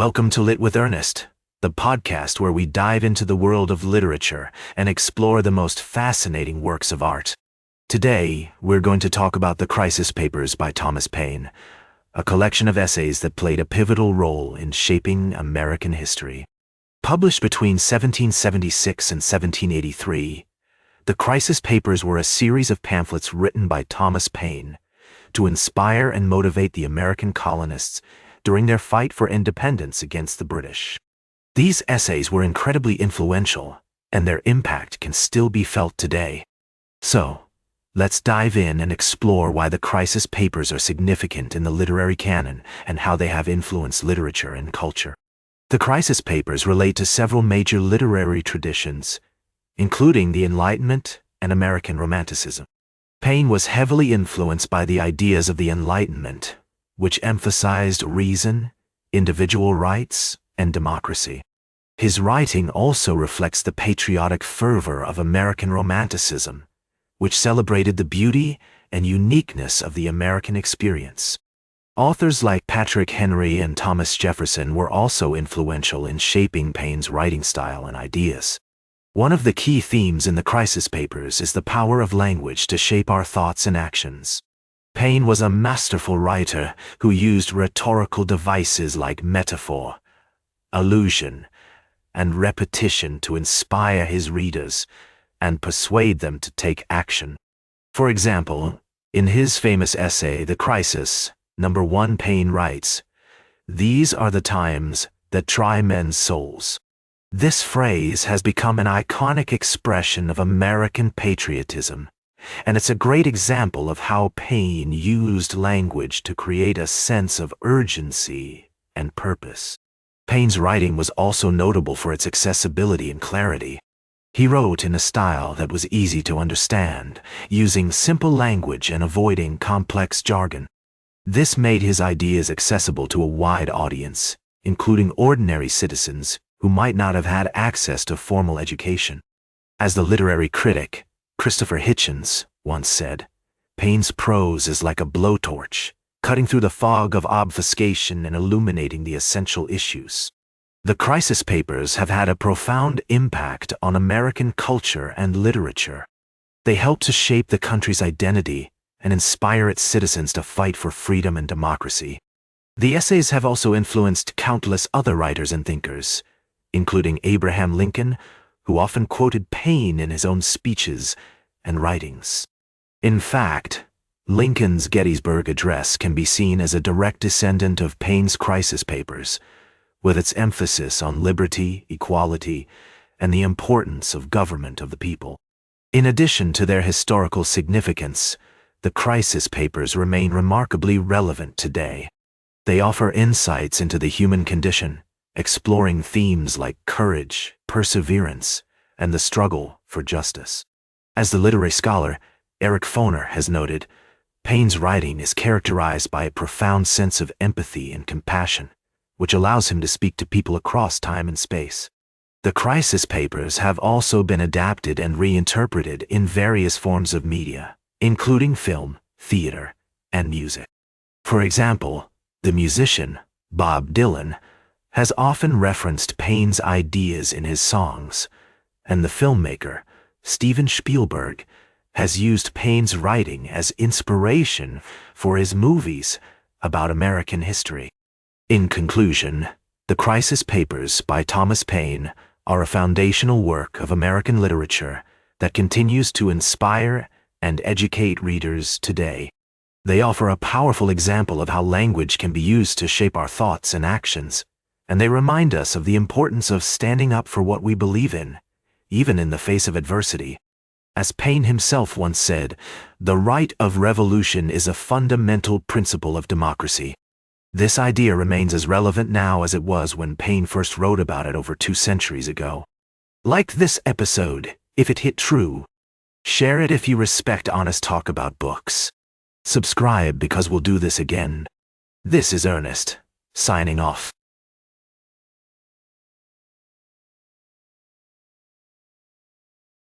Welcome to LitWErnest, the podcast where we dive into the world of literature and explore the most fascinating works of art. Today, we're going to talk about The Crisis Papers by Thomas Paine, a collection of essays that played a pivotal role in shaping American history. Published between 1776 and 1783, The Crisis Papers were a series of pamphlets written by Thomas Paine to inspire and motivate the American colonists during their fight for independence against the British. These essays were incredibly influential, and their impact can still be felt today. So, let's dive in and explore why the Crisis Papers are significant in the literary canon and how they have influenced literature and culture. The Crisis Papers relate to several major literary traditions, including the Enlightenment and American Romanticism. Paine was heavily influenced by the ideas of the Enlightenment, which emphasized reason, individual rights, and democracy. His writing also reflects the patriotic fervor of American Romanticism, which celebrated the beauty and uniqueness of the American experience. Authors like Patrick Henry and Thomas Jefferson were also influential in shaping Paine's writing style and ideas. One of the key themes in the Crisis Papers is the power of language to shape our thoughts and actions. Paine was a masterful writer who used rhetorical devices like metaphor, allusion, and repetition to inspire his readers and persuade them to take action. For example, in his famous essay, The Crisis, Number 1, Paine writes, "These are the times that try men's souls." This phrase has become an iconic expression of American patriotism, and it's a great example of how Paine used language to create a sense of urgency and purpose. Paine's writing was also notable for its accessibility and clarity. He wrote in a style that was easy to understand, using simple language and avoiding complex jargon. This made his ideas accessible to a wide audience, including ordinary citizens who might not have had access to formal education. As the literary critic Christopher Hitchens once said, "Paine's prose is like a blowtorch, cutting through the fog of obfuscation and illuminating the essential issues." The Crisis Papers have had a profound impact on American culture and literature. They helped to shape the country's identity and inspire its citizens to fight for freedom and democracy. The essays have also influenced countless other writers and thinkers, including Abraham Lincoln, who often quoted Paine in his own speeches and writings. In fact, Lincoln's Gettysburg Address can be seen as a direct descendant of Paine's Crisis Papers, with its emphasis on liberty, equality, and the importance of government of the people. In addition to their historical significance, the Crisis Papers remain remarkably relevant today. They offer insights into the human condition, exploring themes like courage, perseverance, and the struggle for justice. As the literary scholar Eric Foner has noted, Paine's writing is characterized by a profound sense of empathy and compassion, which allows him to speak to people across time and space. The Crisis Papers have also been adapted and reinterpreted in various forms of media, including film, theater, and music. For example, the musician Bob Dylan has often referenced Paine's ideas in his songs, and the filmmaker Steven Spielberg has used Paine's writing as inspiration for his movies about American history. In conclusion, The Crisis Papers by Thomas Paine are a foundational work of American literature that continues to inspire and educate readers today. They offer a powerful example of how language can be used to shape our thoughts and actions, and they remind us of the importance of standing up for what we believe in, even in the face of adversity. As Paine himself once said, "The right of revolution is a fundamental principle of democracy." This idea remains as relevant now as it was when Paine first wrote about it over 2 centuries ago. Like this episode, if it hit true. Share it if you respect honest talk about books. Subscribe because we'll do this again. This is Ernest, signing off.